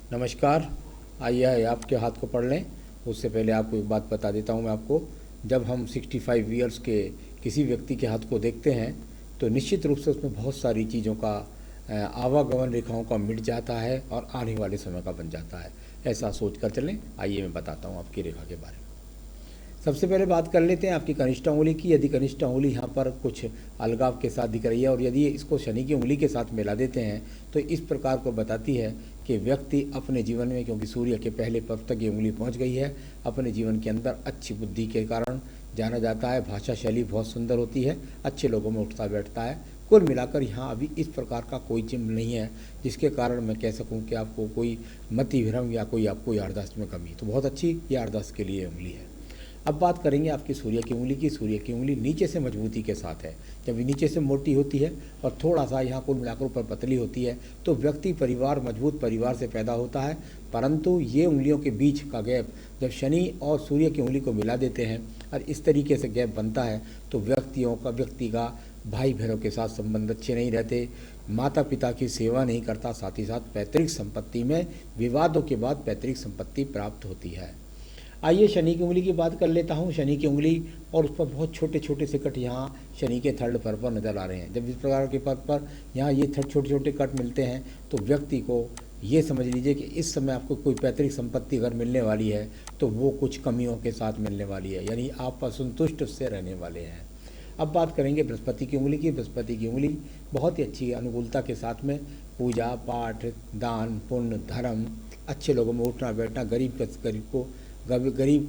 नमस्कार। आइए आपके हाथ को पढ़ लें। उससे पहले आपको एक बात बता देता हूँ मैं आपको। जब हम 65 ईयर्स के किसी व्यक्ति के हाथ को देखते हैं तो निश्चित रूप से उसमें बहुत सारी चीज़ों का आवागमन रेखाओं का मिट जाता है और आने वाले समय का बन जाता है। ऐसा सोच कर चलें। आइए मैं बताता हूँ आपकी रेखा के बारे में। सबसे पहले बात कर लेते हैं आपकी कनिष्ठ उंगली की। यदि कनिष्ठ उंगली यहाँ पर कुछ अलगाव के साथ दिख रही है और यदि इसको शनि की उंगली के साथ मिला देते हैं तो इस प्रकार को बताती है कि व्यक्ति अपने जीवन में, क्योंकि सूर्य के पहले पर्व तक ये उंगली पहुँच गई है, अपने जीवन के अंदर अच्छी बुद्धि के कारण जाना जाता है। भाषा शैली बहुत सुंदर होती है, अच्छे लोगों में उठता बैठता है। कुल मिलाकर यहाँ अभी इस प्रकार का कोई चिन्ह नहीं है जिसके कारण मैं कह सकूँ कि आपको कोई मति भ्रम या कोई आपको याददाश्त में कमी। तो बहुत अच्छी याददाश्त के लिए उंगली है। अब बात करेंगे आपकी सूर्य की उंगली की। सूर्य की उंगली नीचे से मजबूती के साथ है। जब नीचे से मोटी होती है और थोड़ा सा यहाँ कुल मिलाकर ऊपर पतली होती है तो व्यक्ति परिवार, मजबूत परिवार से पैदा होता है। परंतु ये उंगलियों के बीच का गैप जब शनि और सूर्य की उंगली को मिला देते हैं और इस तरीके से गैप बनता है तो व्यक्ति का भाई बहनों के साथ संबंध अच्छे नहीं रहते, माता पिता की सेवा नहीं करता, साथ ही साथ पैतृक संपत्ति में विवादों के बाद पैतृक संपत्ति प्राप्त होती है। आइए शनि की उंगली की बात कर लेता हूँ। शनि की उंगली और उस पर बहुत छोटे छोटे से कट यहाँ शनि के थर्ड पर नज़र आ रहे हैं। जब इस प्रकार के पद पर यहाँ ये छोटे छोटे कट मिलते हैं तो व्यक्ति को ये समझ लीजिए कि इस समय आपको कोई पैतृक संपत्ति अगर मिलने वाली है तो वो कुछ कमियों के साथ मिलने वाली है, यानी आप असंतुष्ट से रहने वाले हैं। अब बात करेंगे बृहस्पति की उंगली की। बृहस्पति की उंगली बहुत ही अच्छी अनुकूलता के साथ में पूजा पाठ, दान पुण्य, धर्म, अच्छे लोगों में उठना बैठना, गरीब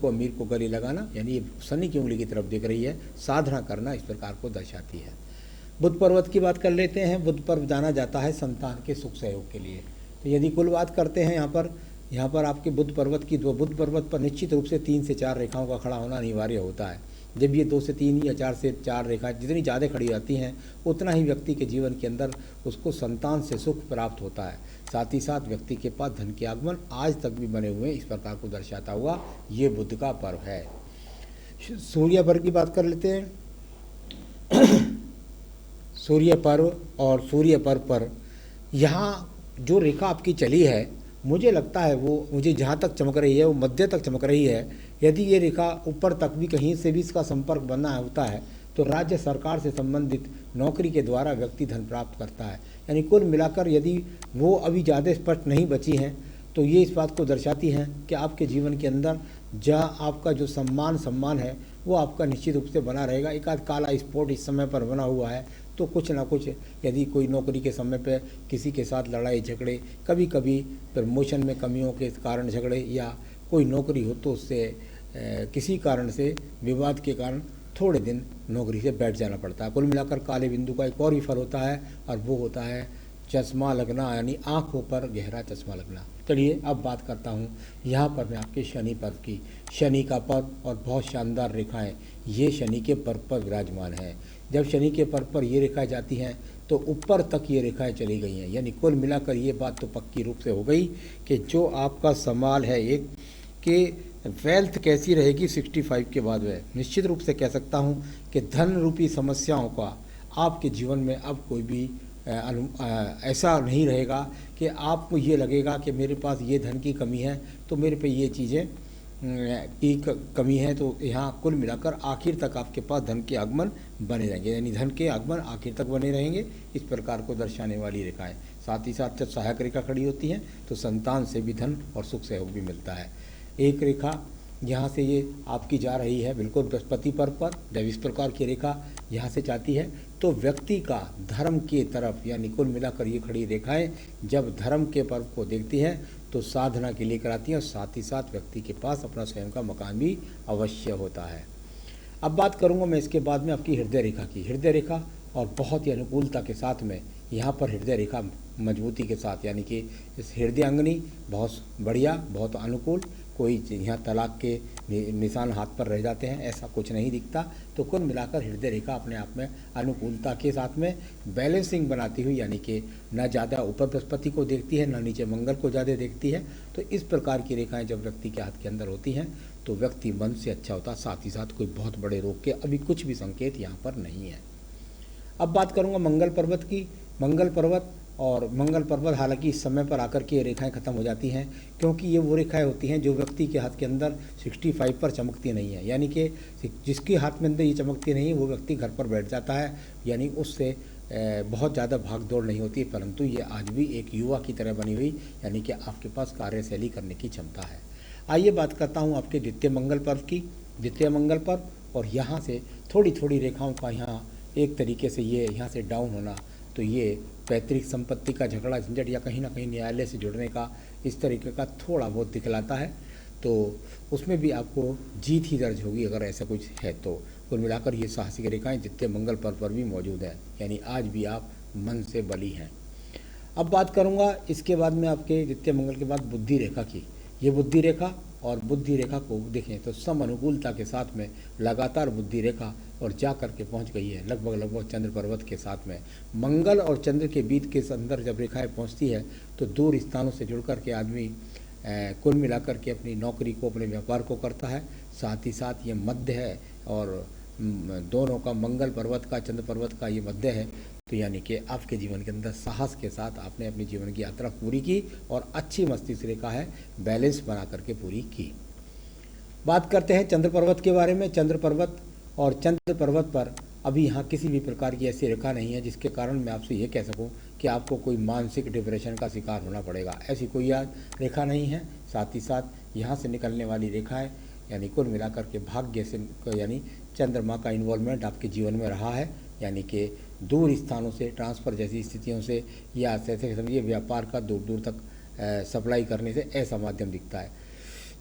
को अमीर को गले लगाना, यानी ये शनि की उंगली की तरफ दिख रही है, साधना करना इस प्रकार को दर्शाती है। बुध पर्वत की बात कर लेते हैं। बुध पर्व जाना जाता है संतान के सुख सहयोग के लिए। तो यदि कुल बात करते हैं यहाँ पर आपके बुध पर्वत की, तो बुध पर्वत पर निश्चित रूप से 3 से 4 रेखाओं का खड़ा होना अनिवार्य होता है। जब ये 2 से 3 या 4 से 4 रेखा जितनी ज़्यादा खड़ी जाती हैं उतना ही व्यक्ति के जीवन के अंदर उसको संतान से सुख प्राप्त होता है। साथ ही साथ व्यक्ति के पास धन के आगमन आज तक भी बने हुए इस प्रकार को दर्शाता हुआ ये बुध का पर्व है। सूर्य पर्व की बात कर लेते हैं। सूर्य पर्व और सूर्य पर्व पर यहाँ जो रेखा आपकी चली है, मुझे लगता है वो, मुझे जहाँ तक चमक रही है वो मध्य तक चमक रही है। यदि ये रेखा ऊपर तक भी कहीं से भी इसका संपर्क बना होता है तो राज्य सरकार से संबंधित नौकरी के द्वारा व्यक्ति धन प्राप्त करता है। यानी कुल मिलाकर यदि वो अभी ज़्यादा स्पष्ट नहीं बची हैं तो ये इस बात को दर्शाती हैं कि आपके जीवन के अंदर जहाँ आपका जो सम्मान है वो आपका निश्चित रूप से बना रहेगा। एक आध काला स्पॉट इस समय पर बना हुआ है तो कुछ ना कुछ, यदि कोई नौकरी के समय पे किसी के साथ लड़ाई झगड़े, कभी कभी प्रमोशन में कमियों के कारण झगड़े, या कोई नौकरी हो तो उससे किसी कारण से विवाद के कारण थोड़े दिन नौकरी से बैठ जाना पड़ता है। कुल मिलाकर काले बिंदु का एक और ही फल होता है और वो होता है चश्मा लगना, यानी आँखों पर गहरा चश्मा लगना। चलिए अब बात करता हूँ यहाँ पर मैं आपके शनि पर्व की। शनि का पर्व और बहुत शानदार रेखाएं ये शनि के पर्व पर विराजमान हैं। जब शनि के पर्व पर ये रेखाएं जाती हैं तो ऊपर तक ये रेखाएं चली गई हैं, यानी कुल मिलाकर ये बात तो पक्की रूप से हो गई कि जो आपका सवाल है एक कि वेल्थ कैसी रहेगी 65 के बाद, वह निश्चित रूप से कह सकता हूँ कि धन रूपी समस्याओं का आपके जीवन में अब कोई भी ऐसा नहीं रहेगा कि आपको ये लगेगा कि मेरे पास ये धन की कमी है तो मेरे पे ये चीज़ें की कमी है। तो यहाँ कुल मिलाकर आखिर तक आपके पास धन के आगमन बने रहेंगे, यानी धन के आगमन आखिर तक बने रहेंगे, इस प्रकार को दर्शाने वाली रेखाएं। साथ ही साथ जब सहायक रेखा खड़ी होती हैं तो संतान से भी धन और सुख सहयोग भी मिलता है। एक रेखा यहाँ से ये आपकी जा रही है बिल्कुल बृहस्पति पर्व पर। जब इस प्रकार की रेखा यहाँ से जाती है तो व्यक्ति का धर्म की तरफ, यानी कुल मिलाकर ये खड़ी रेखाएं जब धर्म के पर्व को देखती हैं तो साधना के लिए कराती हैं और साथ ही साथ व्यक्ति के पास अपना स्वयं का मकान भी अवश्य होता है। अब बात करूँगा मैं इसके बाद में आपकी हृदय रेखा की। हृदय रेखा और बहुत ही अनुकूलता के साथ में यहाँ पर हृदय रेखा मजबूती के साथ, यानी कि इस हृदय अंगनी बहुत बढ़िया, बहुत अनुकूल। कोई यहाँ तलाक के निशान हाथ पर रह जाते हैं ऐसा कुछ नहीं दिखता। तो कुल मिलाकर हृदय रेखा अपने आप में अनुकूलता के साथ में बैलेंसिंग बनाती हुई, यानी कि न ज़्यादा ऊपर बृहस्पति को देखती है न नीचे मंगल को ज़्यादा देखती है। तो इस प्रकार की रेखाएं जब व्यक्ति के हाथ के अंदर होती हैं तो व्यक्ति मन से अच्छा होता, साथ ही साथ कोई बहुत बड़े रोग के अभी कुछ भी संकेत यहाँ पर नहीं है। अब बात करूँगा मंगल पर्वत की। मंगल पर्वत और मंगल पर्वत हालांकि इस समय पर आकर के ये रेखाएं खत्म हो जाती हैं, क्योंकि ये वो रेखाएं होती हैं जो व्यक्ति के हाथ के अंदर 65 पर चमकती नहीं है, यानी कि जिसके हाथ में अंदर ये चमकती नहीं है वो व्यक्ति घर पर बैठ जाता है, यानी उससे बहुत ज़्यादा भाग दौड़ नहीं होती, परंतु ये आज भी एक युवा की तरह बनी हुई, यानी कि आपके पास कार्यशैली करने की क्षमता है। आइए बात करता हूँ आपके द्वितीय मंगल पर्व की। द्वितीय मंगल पर्व, और यहाँ से थोड़ी थोड़ी रेखाओं का यहाँ एक तरीके से ये यहाँ से डाउन होना, तो ये पैतृक संपत्ति का झगड़ा झंझट या कहीं ना कहीं न्यायालय से जुड़ने का इस तरीके का थोड़ा बहुत दिखलाता है, तो उसमें भी आपको जीत ही दर्ज होगी अगर ऐसा कुछ है तो। कुल मिलाकर ये साहसिक रेखाएं द्वितीय मंगल पर्व पर भी मौजूद है, यानी आज भी आप मन से बली हैं। अब बात करूंगा इसके बाद में आपके द्वितीय मंगल के बाद बुद्धि रेखा की। ये बुद्धि रेखा और बुद्धि रेखा को देखें तो सम अनुकूलता के साथ में लगातार बुद्धि रेखा और जा कर के पहुँच गई है लगभग चंद्र पर्वत के साथ में। मंगल और चंद्र के बीच के अंदर जब रेखाएं पहुँचती है तो दूर स्थानों से जुड़ कर के आदमी कुल मिलाकर के अपनी नौकरी को, अपने व्यापार को करता है। साथ ही साथ ये मध्य है और दोनों का, मंगल पर्वत का, चंद्र पर्वत का ये मध्य है, तो यानी कि आपके जीवन के अंदर साहस के साथ आपने अपनी जीवन की यात्रा पूरी की और अच्छी मस्तिष्क रेखा है बैलेंस बना करके पूरी की। बात करते हैं चंद्र पर्वत के बारे में। चंद्र पर्वत और चंद्र पर्वत पर अभी यहाँ किसी भी प्रकार की ऐसी रेखा नहीं है जिसके कारण मैं आपसे ये कह सकूँ कि आपको कोई मानसिक डिप्रेशन का शिकार होना पड़ेगा, ऐसी कोई रेखा नहीं है। साथ ही साथ यहाँ से निकलने वाली रेखाएँ यानी कुल मिलाकर के भाग्य से, यानी चंद्रमा का इन्वॉल्वमेंट आपके जीवन में रहा है, यानी कि दूर स्थानों से, ट्रांसफ़र जैसी स्थितियों से, या ऐसे समझिए व्यापार का दूर दूर तक सप्लाई करने से ऐसा माध्यम दिखता है।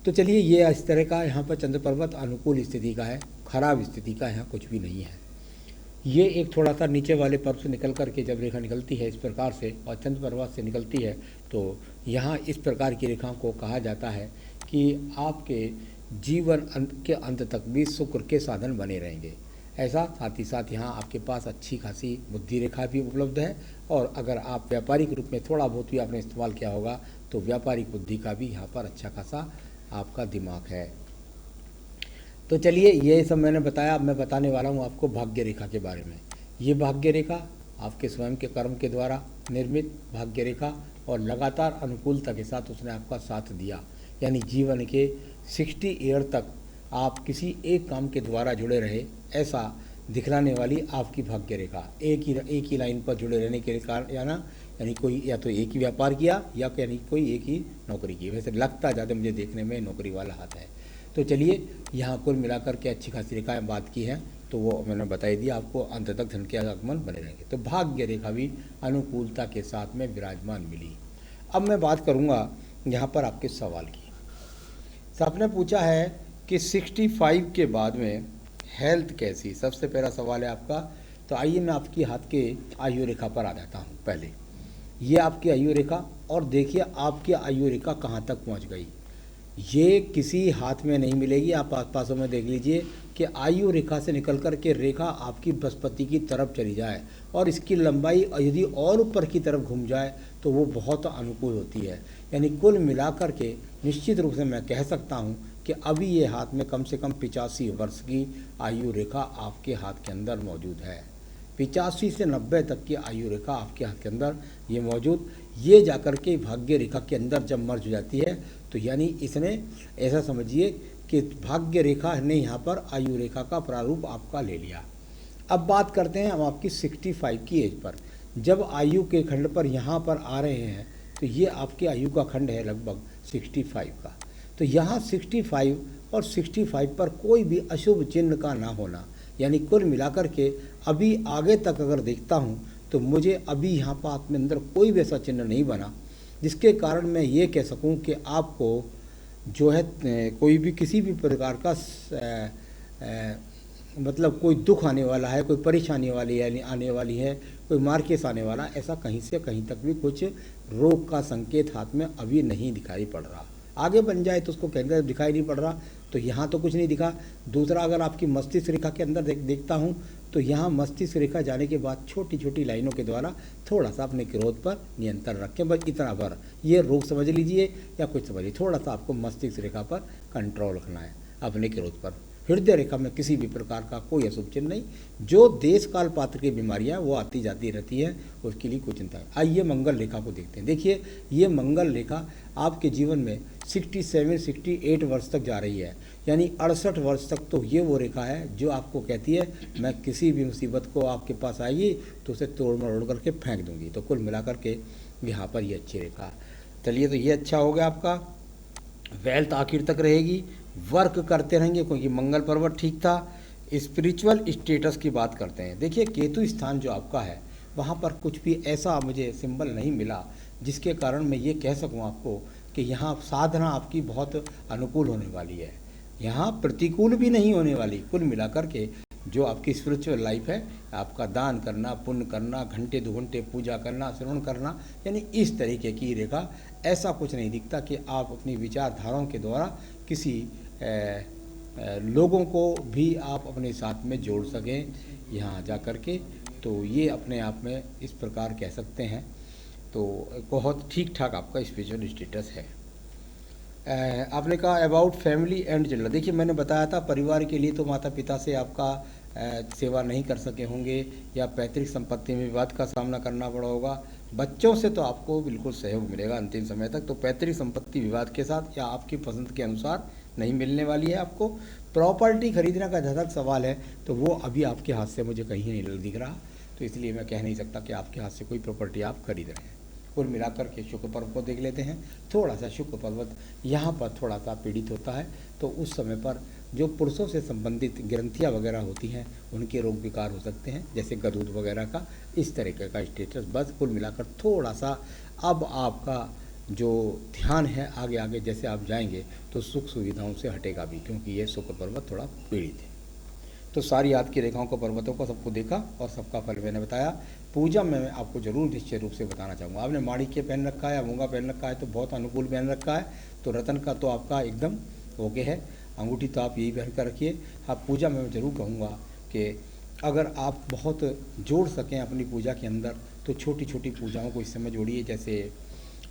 तो चलिए, ये इस तरह का यहाँ पर चंद्र पर्वत अनुकूल स्थिति का है, खराब स्थिति का यहाँ कुछ भी नहीं है। ये एक थोड़ा सा नीचे वाले पर्व से निकल कर के जब रेखा निकलती है इस प्रकार से और चंद्र पर्वत से निकलती है, तो यहाँ इस प्रकार की रेखाओं को कहा जाता है कि आपके जीवन के अंत तक भी शुक्र के साधन बने रहेंगे। ऐसा साथ ही साथ यहाँ आपके पास अच्छी खासी बुद्धि रेखा भी उपलब्ध है, और अगर आप व्यापारिक रूप में थोड़ा बहुत भी आपने इस्तेमाल किया होगा तो व्यापारिक बुद्धि का भी यहाँ पर अच्छा खासा आपका दिमाग है। तो चलिए, ये सब मैंने बताया। अब मैं बताने वाला हूँ आपको भाग्य रेखा के बारे में। ये भाग्य रेखा आपके स्वयं के कर्म के द्वारा निर्मित भाग्य रेखा और लगातार अनुकूलता के साथ उसने आपका साथ दिया, यानी जीवन के 60 ईयर तक आप किसी एक काम के द्वारा जुड़े रहे, ऐसा दिखलाने वाली आपकी भाग्य रेखा। एक ही लाइन पर जुड़े रहने के कारण यानी कोई या तो एक ही व्यापार किया या यानी कोई एक ही नौकरी की। वैसे लगता ज़्यादा मुझे देखने में नौकरी वाला हाथ है। तो चलिए, यहाँ कुल मिलाकर के अच्छी खासी रेखाएं बात की हैं, तो वो मैंने बता ही दिया आपको। अंत तक धन के आगमन बने रहेंगे, तो भाग्य रेखा भी अनुकूलता के साथ में विराजमान मिली। अब मैं बात करूँगा यहाँ पर आपके सवाल की। आपने पूछा है कि 65 के बाद में हेल्थ कैसी। सबसे पहला सवाल है आपका, तो आइए मैं आपकी हाथ के आयु रेखा पर आ जाता हूँ। पहले ये आपकी आयु रेखा, और देखिए आपकी आयु रेखा कहाँ तक पहुँच गई। ये किसी हाथ में नहीं मिलेगी, आप आसपासों में देख लीजिए कि आयु रेखा से निकल कर के रेखा आपकी बृहस्पति की तरफ चली जाए और इसकी लंबाई यदि और ऊपर की तरफ घूम जाए तो वो बहुत अनुकूल होती है। यानी कुल मिलाकर के निश्चित रूप से मैं कह सकता हूँ कि अभी ये हाथ में कम से कम 85 वर्ष की आयु रेखा आपके हाथ के अंदर मौजूद है। 85 से 90 तक की आयु रेखा आपके हाथ के अंदर ये मौजूद, ये जाकर के भाग्य रेखा के अंदर जब मर्ज हो जाती है तो यानी इसने ऐसा समझिए कि भाग्य रेखा ने यहाँ पर आयु रेखा का प्रारूप आपका ले लिया। अब बात करते हैं हम आपकी 65 की एज पर। जब आयु के खंड पर यहाँ पर आ रहे हैं तो ये आपके आयु का खंड है लगभग 65 का। तो यहाँ 65 और 65 पर कोई भी अशुभ चिन्ह का ना होना, यानी कुल मिलाकर के अभी आगे तक अगर देखता हूँ तो मुझे अभी यहाँ पर आपके अंदर कोई भी ऐसा चिन्ह नहीं बना जिसके कारण मैं ये कह सकूँ कि आपको जो है कोई भी किसी भी प्रकार का मतलब कोई दुख आने वाला है, कोई परेशानी आने वाली है, कोई मार्केस आने वाला, ऐसा कहीं से कहीं तक भी कुछ रोग का संकेत हाथ में अभी नहीं दिखाई पड़ रहा। आगे बन जाए तो उसको कहते दिखाई नहीं पड़ रहा, तो यहाँ तो कुछ नहीं दिखा। दूसरा, अगर आपकी मस्तिष्क रेखा के अंदर देखता हूँ तो यहाँ मस्तिष्क रेखा जाने के बाद छोटी छोटी लाइनों के द्वारा थोड़ा सा अपने क्रोध पर नियंत्रण रखें, बस इतना भर। ये रोग समझ लीजिए या कुछ समझिए, थोड़ा सा आपको मस्तिष्क रेखा पर कंट्रोल रखना है अपने क्रोध पर। हृदय रेखा में किसी भी प्रकार का कोई अशुभ चिन्ह नहीं। जो देश काल पात्र की बीमारियां वो आती जाती रहती है, उसके लिए कोई चिंता नहीं। आइए मंगल रेखा को देखते हैं। देखिए ये मंगल रेखा आपके जीवन में 67-68 वर्ष तक जा रही है, यानी 68 वर्ष तक। तो ये वो रेखा है जो आपको कहती है मैं किसी भी मुसीबत को आपके पास आएगी तो उसे तोड़ मरोड़ करके फेंक दूंगी। तो कुल मिलाकर के यहाँ पर ये अच्छी रेखा। चलिए, तो ये अच्छा हो गया आपका। वेल्थ आखिर तक रहेगी, वर्क करते रहेंगे क्योंकि मंगल पर्वत ठीक था। स्पिरिचुअल स्टेटस की बात करते हैं। देखिए केतु स्थान जो आपका है वहाँ पर कुछ भी ऐसा मुझे सिंबल नहीं मिला जिसके कारण मैं ये कह सकूँ आपको कि यहाँ साधना आपकी बहुत अनुकूल होने वाली है, यहाँ प्रतिकूल भी नहीं होने वाली। कुल मिलाकर के जो आपकी स्पिरिचुअल लाइफ है, आपका दान करना, पुण्य करना, घंटे 2 घंटे पूजा करना, श्रवण करना, यानी इस तरीके की रेखा। ऐसा कुछ नहीं दिखता कि आप अपनी विचारधाराओं के द्वारा किसी लोगों को भी आप अपने साथ में जोड़ सकें यहाँ जा कर के। तो ये अपने आप में इस प्रकार कह सकते हैं। तो बहुत ठीक ठाक आपका स्पिरिचुअल स्टेटस है। आपने कहा अबाउट फैमिली एंड चिल्ड्रन। देखिए मैंने बताया था परिवार के लिए तो माता पिता से आपका सेवा नहीं कर सके होंगे या पैतृक संपत्ति में विवाद का सामना करना पड़ा होगा। बच्चों से तो आपको बिल्कुल सहयोग मिलेगा अंतिम समय तक। तो पैतृक संपत्ति विवाद के साथ या आपकी पसंद के अनुसार नहीं मिलने वाली है आपको। प्रॉपर्टी खरीदने का जहाँ तक सवाल है तो वो अभी आपके हाथ से मुझे कहीं नहीं दिख रहा, तो इसलिए मैं कह नहीं सकता कि आपके हाथ से कोई प्रॉपर्टी आप खरीद रहे हैं। कुल मिलाकर के शुक्र पर्व को देख लेते हैं। थोड़ा सा शुक्र पर्वत यहाँ पर थोड़ा सा पीड़ित होता है, तो उस समय पर जो पुरुषों से संबंधित ग्रंथियाँ वगैरह होती हैं उनके रोग विकार हो सकते हैं, जैसे गदूद वगैरह का, इस तरीके का स्टेटस। बस कुल मिलाकर थोड़ा सा अब आपका जो ध्यान है आगे आगे जैसे आप जाएंगे तो सुख सुविधाओं से हटेगा भी, क्योंकि ये शुक्र पर्वत थोड़ा पीड़ित है। तो सारी याद की रेखाओं को, पर्वतों को सबको देखा और सबका फल मैंने बताया। पूजा में मैं आपको जरूर निश्चय रूप से बताना चाहूँगा। आपने माणिक्य पहन रखा है या मूंगा पहन रखा है तो बहुत अनुकूल पहन रखा है, तो रतन का तो आपका एकदम ओके है। अंगूठी तो आप यही पहन कर रखिए। हाँ, पूजा में मैं ज़रूर कहूँगा कि अगर आप बहुत जोड़ सकें अपनी पूजा के अंदर तो छोटी छोटी पूजाओं को इस समय जोड़िए। जैसे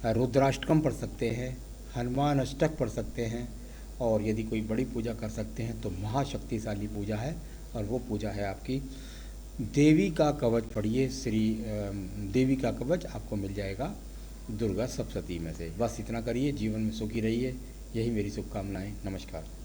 रुद्राष्टकम पढ़ सकते हैं, हनुमान अष्टक पढ़ सकते हैं, और यदि कोई बड़ी पूजा कर सकते हैं तो महाशक्तिशाली पूजा है, और वो पूजा है आपकी देवी का कवच पढ़िए। देवी का कवच आपको मिल जाएगा दुर्गा सप्तशती में से। बस इतना करिए, जीवन में सुखी रहिए, यही मेरी शुभकामनाएं। नमस्कार।